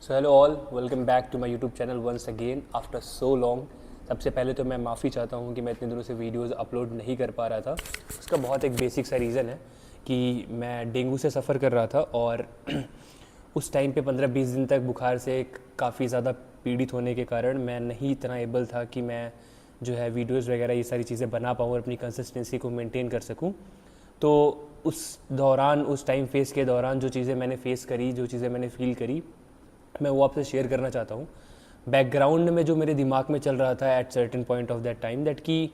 So hello all, welcome back to my YouTube channel once again after so long. सबसे पहले तो मैं माफ़ी चाहता हूँ कि मैं इतने दिनों से वीडियोस अपलोड नहीं कर पा रहा था। उसका बहुत एक बेसिक सा रीज़न है कि मैं डेंगू से सफ़र कर रहा था और उस टाइम पे 15-20 दिन तक बुखार से काफ़ी ज़्यादा पीड़ित होने के कारण मैं नहीं इतना एबल था कि मैं जो है वीडियोज़ वगैरह ये सारी चीज़ें बना पाऊँ और अपनी कंसिस्टेंसी को मेंटेन कर सकूँ। तो उस दौरान, उस टाइम फेस के दौरान जो चीज़ें मैंने फेस करी, जो चीज़ें मैंने फ़ील करी, मैं वो आपसे शेयर करना चाहता हूँ। बैकग्राउंड में जो मेरे दिमाग में चल रहा था at certain point of that time, that कि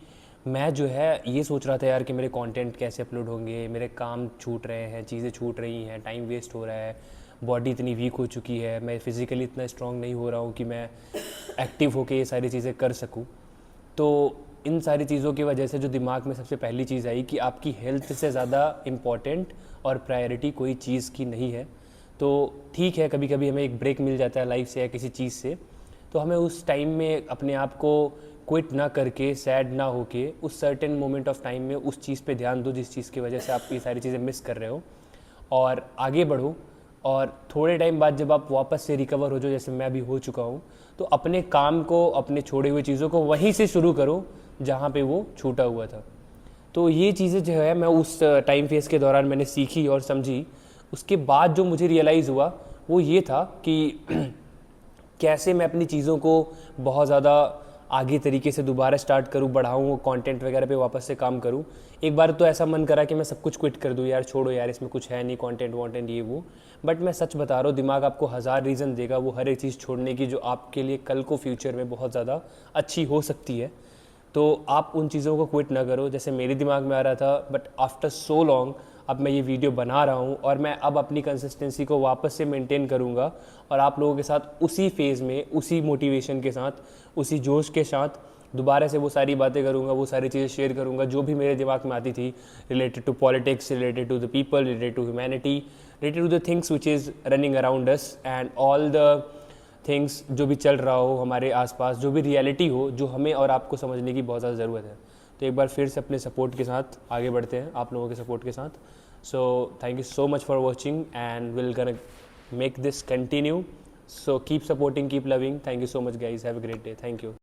मैं जो है ये सोच रहा था यार कि मेरे कंटेंट कैसे अपलोड होंगे, मेरे काम छूट रहे हैं, चीज़ें छूट रही हैं, टाइम वेस्ट हो रहा है, बॉडी इतनी वीक हो चुकी है, मैं फिज़िकली इतना स्ट्रांग नहीं हो रहा हूँ कि मैं एक्टिव होकर ये सारी चीज़ें कर सकूँ। तो इन सारी चीज़ों की वजह से जो दिमाग में सबसे पहली चीज़ आई कि आपकी हेल्थ से ज़्यादा इम्पॉर्टेंट और प्रायोरिटी कोई चीज़ की नहीं है। तो ठीक है, कभी कभी हमें एक ब्रेक मिल जाता है लाइफ से या किसी चीज़ से, तो हमें उस टाइम में अपने आप को क्विट ना करके, सैड ना होके, उस सर्टेन मोमेंट ऑफ टाइम में उस चीज़ पे ध्यान दो जिस चीज़ की वजह से आप ये सारी चीज़ें मिस कर रहे हो, और आगे बढ़ो। और थोड़े टाइम बाद जब आप वापस से रिकवर हो जाओ, जैसे मैं अभी हो चुका हूँ, तो अपने काम को, अपने छोड़े हुए चीज़ों को वहीं से शुरू करो जहाँ पे वो छूटा हुआ था। तो ये चीज़ें जो है मैं उस टाइम फेस के दौरान मैंने सीखी और समझी। उसके बाद जो मुझे रियलाइज़ हुआ वो ये था कि कैसे मैं अपनी चीज़ों को बहुत ज़्यादा आगे तरीके से दोबारा स्टार्ट करूँ, बढ़ाऊँ, कंटेंट वगैरह पे वापस से काम करूँ। एक बार तो ऐसा मन करा कि मैं सब कुछ क्विट कर दूँ, यार छोड़ो यार, इसमें कुछ है नहीं, कंटेंट वॉन्टेंट ये वो। बट मैं सच बता रहा हूँ, दिमाग आपको हज़ार रीज़न देगा वो हर एक चीज़ छोड़ने की, जो आपके लिए कल को फ्यूचर में बहुत ज़्यादा अच्छी हो सकती है। तो आप उन चीज़ों को क्विट ना करो जैसे मेरे दिमाग में आ रहा था। बट आफ्टर सो लॉन्ग अब मैं ये वीडियो बना रहा हूँ और मैं अब अपनी कंसिस्टेंसी को वापस से मेंटेन करूँगा और आप लोगों के साथ उसी फेज़ में, उसी मोटिवेशन के साथ, उसी जोश के साथ दोबारा से वो सारी बातें करूँगा, वो सारी चीज़ें शेयर करूँगा जो भी मेरे दिमाग में आती थी, related to politics, related to the people, related to humanity, related to the things which is running around us and all the things जो भी चल रहा हो हमारे आसपास, जो भी रियलिटी हो, जो हमें और आपको समझने की बहुत ज़्यादा ज़रूरत है। तो एक बार फिर से अपने सपोर्ट के साथ आगे बढ़ते हैं, आप लोगों के सपोर्ट के साथ। So thank you so much for watching and will gonna make this continue. So keep supporting, keep loving. Thank you so much guys, have a great day. Thank you.